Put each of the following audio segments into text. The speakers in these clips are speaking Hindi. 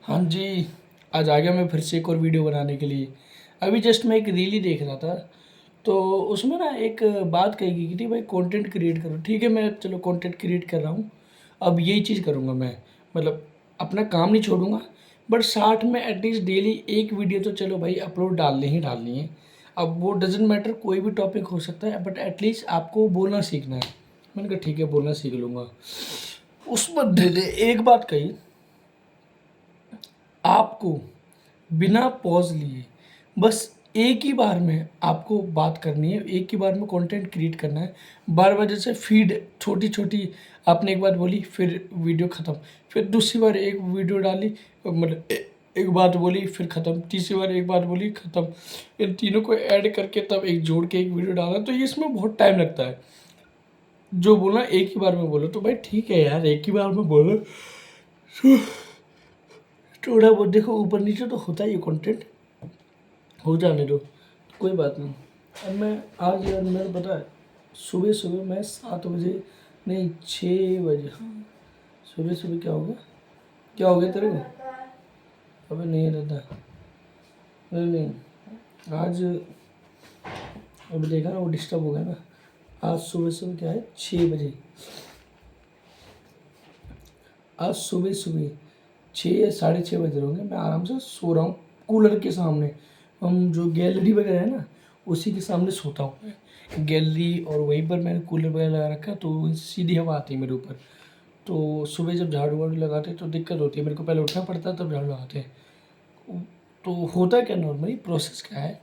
हाँ जी, आज आ गया मैं फिर से एक और वीडियो बनाने के लिए। अभी जस्ट मैं एक रील ही देख रहा था, तो उसमें ना एक बात कही गई थी, भाई कंटेंट क्रिएट करो। ठीक है, मैं चलो कंटेंट क्रिएट कर रहा हूँ। अब यही चीज़ करूँगा मैं, मतलब अपना काम नहीं छोड़ूँगा, बट साथ में एटलीस्ट डेली एक वीडियो तो चलो भाई अपलोड डालनी है। अब वो डजेंट मैटर, कोई भी टॉपिक हो सकता है, बट एटलीस्ट आपको बोलना सीखना है। मैंने कहा ठीक है, बोलना सीख लूँगा। उस बंदे ने एक बात कही, आपको बिना पॉज लिए बस एक ही बार में आपको बात करनी है, एक ही बार में कंटेंट क्रिएट करना है। बार बार जैसे फीड छोटी छोटी, आपने एक बात बोली फिर वीडियो ख़त्म, फिर दूसरी बार एक वीडियो डाली, मतलब एक बात बोली फिर ख़त्म, तीसरी बार एक बात बोली ख़त्म, इन तीनों को ऐड करके तब एक जोड़ के एक वीडियो डालना, तो ये इसमें बहुत टाइम लगता है। जो बोलना एक ही बार में बोलो, तो भाई ठीक है यार, एक ही बार में बोलो। थोड़ा बहुत देखो ऊपर नीचे तो होता ही है कंटेंट, हो जाने दो, कोई बात नहीं। अब मैं आज यार, मेरे पता है सुबह सुबह मैं 7 बजे, नहीं 6 बजे, हाँ सुबह सुबह क्या हो गया तेरे को? अबे नहीं रहता, नहीं नहीं आज, अब देखा ना वो डिस्टर्ब हो गया ना। आज सुबह सुबह क्या है, 6 बजे, आज सुबह सुबह 6 या 6:30 बज रहे होंगे, मैं आराम से सो रहा हूँ कूलर के सामने। हम जो गैलरी वगैरह है ना, उसी के सामने सोता हूँ मैं, गैलरी, और वहीं पर मैंने कूलर वगैरह लगा रखा है, तो सीधी हवा आती है मेरे ऊपर। तो सुबह जब झाड़ू वाड़ू लगाते तो दिक्कत होती है, मेरे को पहले उठना पड़ता है तब झाड़ू लगाते हैं। तो होता क्या नॉर्मली प्रोसेस क्या है,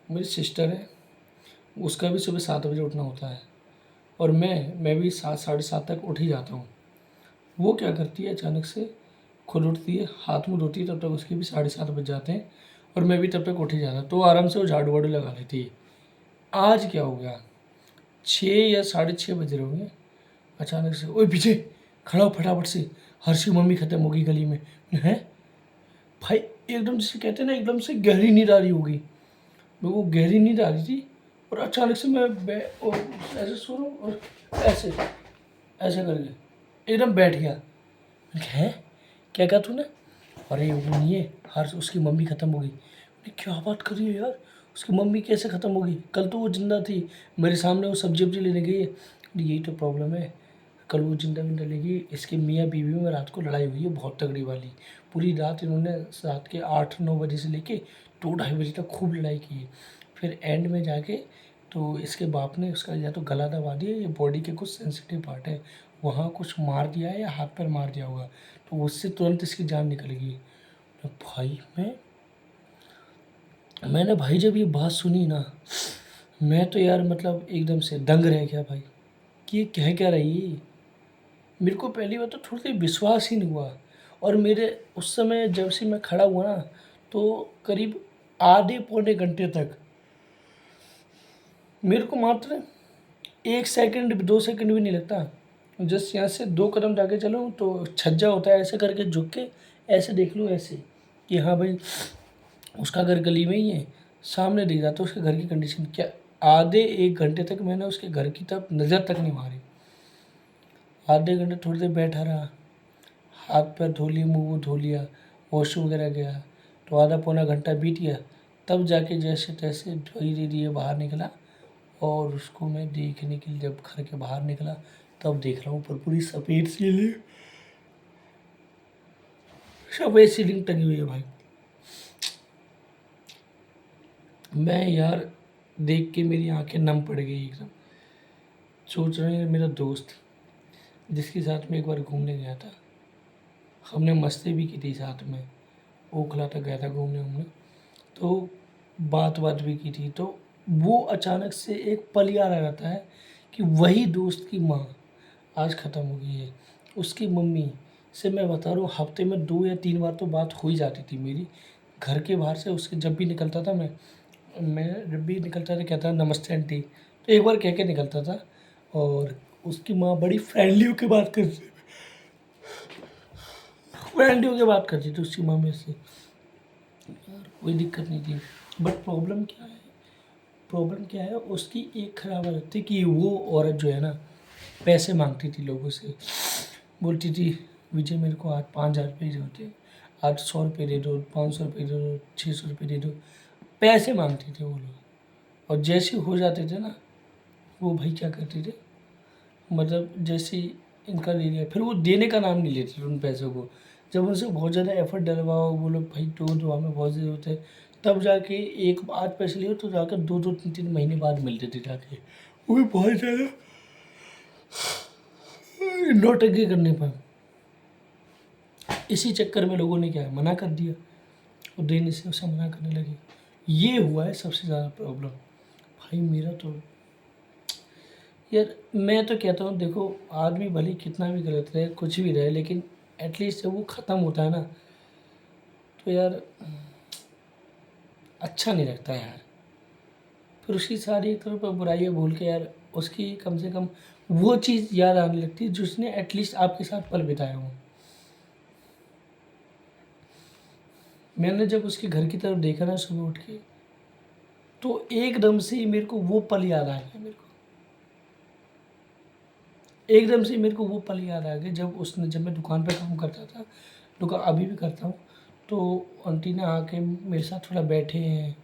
मेरी सिस्टर है, उसका भी सुबह 7 बजे उठना होता है, और मैं भी 7 साढ़े 7 तक उठ ही जाता हूँ। वो क्या करती है, अचानक से खुद उठती है, हाथ मुँह धोती है, तब तक उसके भी 7:30 बज जाते हैं, और मैं भी तब तक उठ ही जाता, तो आराम से वो झाड़ू वाड़ू लगा लेती है। आज क्या हो गया, 6 या 6:30 बज रहे होंगे, अचानक से ओए पीछे खड़ा हो फटाफट से, हर्षी मम्मी खत्म हो गई गली में। है भाई, एकदम से कहते हैं ना, एकदम से गहरी नींद आ रही होगी, मेरे को गहरी नींद आ रही थी, और अचानक से मैं और ऐसे सो रहा हूँ, और ऐसे ऐसे करके एकदम बैठ गया। मैंने कहा, है क्या कहा तूने? अरे वो नहीं है, हर उसकी मम्मी ख़त्म हो गई। मैंने क्या बात कर रही है यार, उसकी मम्मी कैसे ख़त्म हो गई? कल तो वो जिंदा थी, मेरे सामने वो सब्जी वब्जी लेने गई है। यही तो प्रॉब्लम है, कल वो जिंदा विंदा लेगी, इसके मियाँ बीवी में रात को लड़ाई हुई है बहुत तगड़ी वाली। पूरी रात इन्होंने रात के 8-9 बजे से लेके 2-2:30 बजे तक खूब लड़ाई की है। फिर एंड में जाके तो इसके बाप ने उसका या तो गला दबा दिया, या बॉडी के कुछ सेंसिटिव पार्ट है वहाँ कुछ मार दिया है, या हाथ पैर मार दिया होगा, तो उससे तुरंत इसकी जान निकल गई। तो भाई मैंने भाई जब ये बात सुनी ना, मैं तो यार मतलब एकदम से दंग रह गया भाई, कि ये कह क्या रही है। मेरे को पहली बार तो थोड़ी सी विश्वास ही नहीं हुआ, और मेरे उस समय जब से मैं खड़ा हुआ ना, तो करीब आधे पौने घंटे तक मेरे को मात्र 1 सेकंड 2 सेकंड भी नहीं लगता। जस्ट यहाँ से 2 कदम जाके चलो तो छज्जा होता है, ऐसे करके झुक के ऐसे देख लो, ऐसे कि हाँ भाई उसका घर गली में ही है, सामने दिख जाता उसके घर की कंडीशन क्या। आधे 1 घंटे तक मैंने उसके घर की तरफ नज़र तक नहीं मारी। आधे घंटे थोड़ी देर बैठा रहा, हाथ पैर धो लिए, मुँह वूह धो लिया, वॉशरूम वगैरह गया, तो आधा पौना घंटा बीत गया। तब जाके जैसे तैसे धीरे धीरे बाहर निकला, और उसको मैं देखने के लिए जब घर के बाहर निकला, तब देख रहा हूँ ऊपर पूरी सफ़ेद सीलिंग टंगी हुई है भाई। मैं यार देख के मेरी आंखें नम पड़ गई एकदम। सोच रहे हैं, मेरा दोस्त जिसके साथ में एक बार घूमने गया था, हमने मस्ती भी की थी साथ में, ओखला तक गया था घूमने घूमने, तो बात बात भी की थी, तो वो अचानक से एक पल याद आ जाता है कि वही दोस्त की माँ आज ख़त्म हो गई है। उसकी मम्मी से मैं बता रहा हूँ, हफ्ते में 2 या 3 बार तो बात हो ही जाती थी मेरी। घर के बाहर से उसके जब भी निकलता था, मैं जब भी निकलता था कहता नमस्ते आंटी, तो एक बार कह के निकलता था। और उसकी माँ बड़ी फ्रेंडली होकर बात करती थी उसकी माँ मेरे से, यार कोई दिक्कत नहीं थी। बट प्रॉब्लम क्या है, उसकी एक खराब आदत थी कि वो औरत जो है ना, पैसे मांगती थी लोगों से, बोलती थी विजय मेरे को आज 5,000 रुपये होते, आज 100 रुपये दे दो, 500 रुपये दे दो, 600 रुपये दे दो, पैसे मांगते थे वो लोग। और जैसे हो जाते थे ना, वो भाई क्या करते थे, मतलब जैसे ही इनका दे दिया, फिर वो देने का नाम नहीं लेते थे उन पैसों को। जब उनसे बहुत ज़्यादा एफर्ट डलवाओ, वो लोग भाई दो हमें बहुत ज़्यादा होते हैं, तब जाके एक आज पैसे लिए तो जाकर 2-2 3-3 महीने बाद मिलते थे जाके। वो भी बहुत ज़्यादा नौटंकी करने पर। इसी चक्कर में लोगों ने क्या है, मना कर दिया, और देने से उसे मना करने लगे। ये हुआ है सबसे ज़्यादा प्रॉब्लम भाई मेरा तो। यार मैं तो कहता हूँ, देखो आदमी भले कितना भी गलत रहे, कुछ भी रहे, लेकिन एटलीस्ट जब वो ख़त्म होता है ना, तो यार अच्छा नहीं लगता यार। फिर उसकी सारी एक तरफ बुराइयाँ भूल के यार, उसकी कम से कम वो चीज़ याद आने लगती है जिसने एटलीस्ट आपके साथ पल बिताया हो। मैंने जब उसके घर की तरफ देखा ना सुबह उठ के, तो एकदम से ही मेरे को वो पल याद आ गया। मेरे को एकदम से मेरे को वो पल याद आ गया जब मैं दुकान पे काम करता था, दुकान अभी भी करता हूँ। तो आंटी ने आके मेरे साथ थोड़ा बैठे हैं,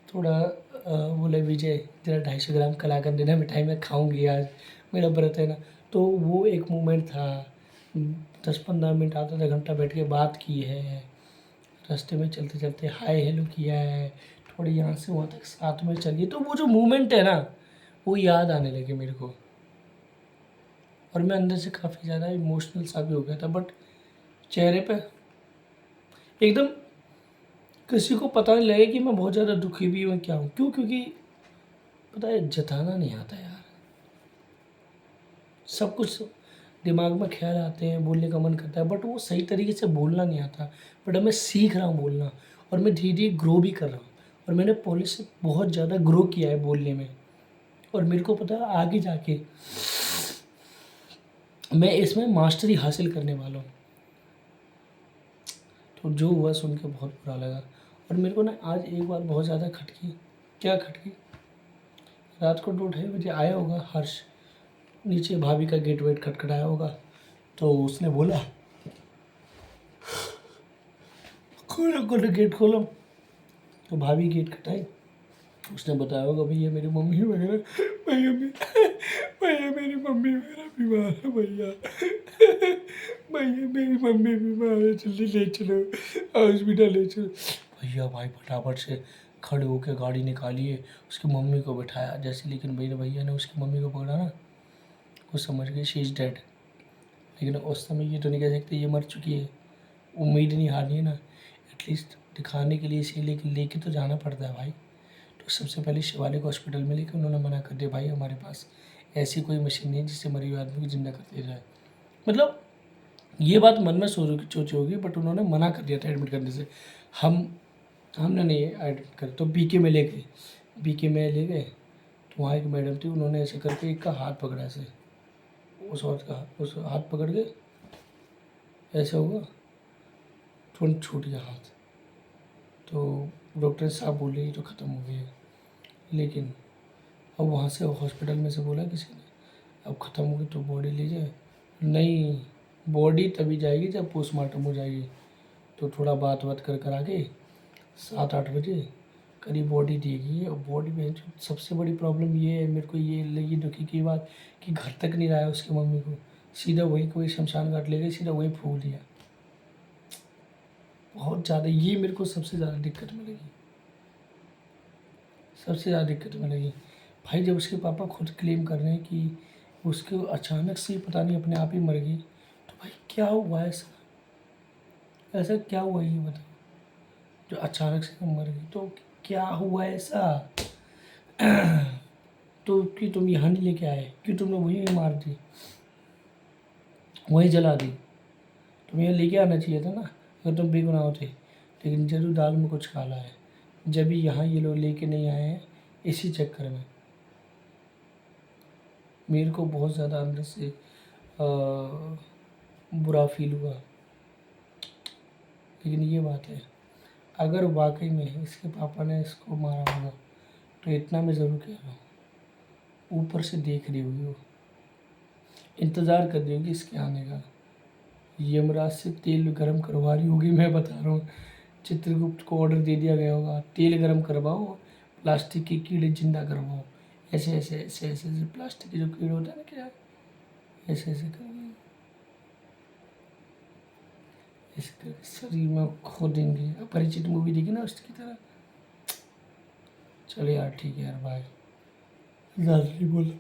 थोड़ा बोले विजय तेरा 250 ग्राम कला कर देना, मिठाई मैं खाऊंगी आज, मेरा व्रत है ना। तो वो एक मोमेंट था। 10-15 मिनट आधा घंटा बैठ के बात की है, रास्ते में चलते चलते हाय हेलो किया है, थोड़ी यहाँ से वहाँ तक साथ में चलिए। तो वो जो मोमेंट है ना, वो याद आने लगे मेरे को, और मैं अंदर से काफ़ी ज़्यादा इमोशनल सा भी हो गया था। बट चेहरे पे एकदम किसी को पता नहीं लगे कि मैं बहुत ज़्यादा दुखी भी हूँ क्या हूँ। क्यों? क्योंकि पता है जताना नहीं आता यार। सब कुछ दिमाग में ख्याल आते हैं, बोलने का मन करता है, बट वो सही तरीके से बोलना नहीं आता। बट अब मैं सीख रहा हूँ बोलना, और मैं धीरे धीरे ग्रो भी कर रहा हूँ, और मैंने पहले से बहुत ज़्यादा ग्रो किया है बोलने में। और मेरे को पता है आगे जाके मैं इसमें मास्टरी हासिल करने वाला हूँ। तो जो हुआ सुन के बहुत बुरा लगा। और मेरे को ना आज एक बार बहुत ज़्यादा खटकी। क्या खटकी? रात को 2-2:30 बजे आया होगा हर्ष, नीचे भाभी का गेट वेट खटखटाया होगा। तो उसने बोला खोलो खोलो गेट खोलो। तो भाभी गेट खटाई, उसने बताया होगा भैया मेरी मम्मी वगैरह, भैया भैया मेरी मम्मी वगैरह बीमार है, भैया भैया मेरी मम्मी बीमार है, जल्दी ले चलो हॉस्पिटल ले चलो। भैया भाई फटाफट से खड़े होकर गाड़ी निकालिए, उसकी मम्मी को बिठाया जैसे। लेकिन मेरे भैया ने उसकी मम्मी को पकड़ा ना, वो समझ गई शी इज़ डेड। लेकिन उस समय ये तो नहीं कह सकते ये मर चुकी है, उम्मीद नहीं हारनी है ना। एटलीस्ट दिखाने के लिए इसे लेके तो जाना पड़ता है भाई। तो सबसे पहले शिवालिक हॉस्पिटल में लेकर उन्होंने मना कर दिया, भाई हमारे पास ऐसी कोई मशीन नहीं है जिससे मरे हुए आदमी को जिंदा कर दिया जाए। मतलब ये बात मन में सोची होगी, बट उन्होंने मना कर दिया था एडमिट करने से। हम हमने नहीं एडमिट कर, तो बीके में ले गए। बीके में ले गए तो वहाँ एक मैडम थी, उन्होंने ऐसे करके एक का हाथ पकड़ा ऐसे, उस हाथ पकड़ के ऐसे होगा, तुरंत छूट गया हाथ। तो डॉक्टर साहब बोले ये तो ख़त्म हो गई है। लेकिन अब वहाँ से हॉस्पिटल में से बोला किसी ने अब ख़त्म हो गई तो बॉडी लीजिए। नहीं, बॉडी तभी जाएगी जब पोस्टमार्टम हो जाएगी। तो थोड़ा बात कर आके 7-8 बजे करीब बॉडी दी गई। और बॉडी में जो सबसे बड़ी प्रॉब्लम ये है, मेरे को ये लगी दुखी की बात, कि घर तक नहीं लाया उसकी मम्मी को, सीधा वही कोई शमशान घाट ले गए, सीधा वही फूक दिया। बहुत ज़्यादा ये मेरे को सबसे ज़्यादा दिक्कत में लगी, सबसे ज़्यादा दिक्कत में लगी भाई। जब उसके पापा खुद क्लेम कर रहे हैं कि उसको अचानक से पता नहीं अपने आप ही मर गई, तो भाई क्या हुआ ऐसा? ऐसा क्या हुआ ये बताओ, जो अचानक से मर गई? तो क्या हुआ ऐसा? तो कि तुम यहाँ नहीं लेके आए, कि तुमने वहीं मार दी, वहीं जला दी? तुम्हें यहाँ लेके आना चाहिए था ना अगर तुम बेगुनाह होते। लेकिन जरूर दाल में कुछ काला है, जब भी यहाँ ये लोग लेके नहीं आए हैं, इसी चक्कर में मेरे को बहुत ज़्यादा अंदर से बुरा फील हुआ। लेकिन ये बात है, अगर वाकई में इसके पापा ने इसको मारा होगा, तो इतना मैं ज़रूर कह रहा हूँ, ऊपर से देख रही हुई हो, इंतज़ार कर रही होगी इसके आने का। यमराज से तेल गर्म करवा रही होगी, मैं बता रहा हूँ। चित्रगुप्त को ऑर्डर दे दिया गया होगा, तेल गर्म करवाओ, प्लास्टिक के कीड़े जिंदा करवाओ। ऐसे ऐसे ऐसे ऐसे ऐसे प्लास्टिक के जो कीड़े होते हैं ना, क्या ऐसे ऐसे करवाओ, ऐसे करके शरीर में खो देंगे। अपरिचित मूवी देखी ना उसकी तरह। चलो यार ठीक है यार, बाय। ज़्यादा नहीं बोला।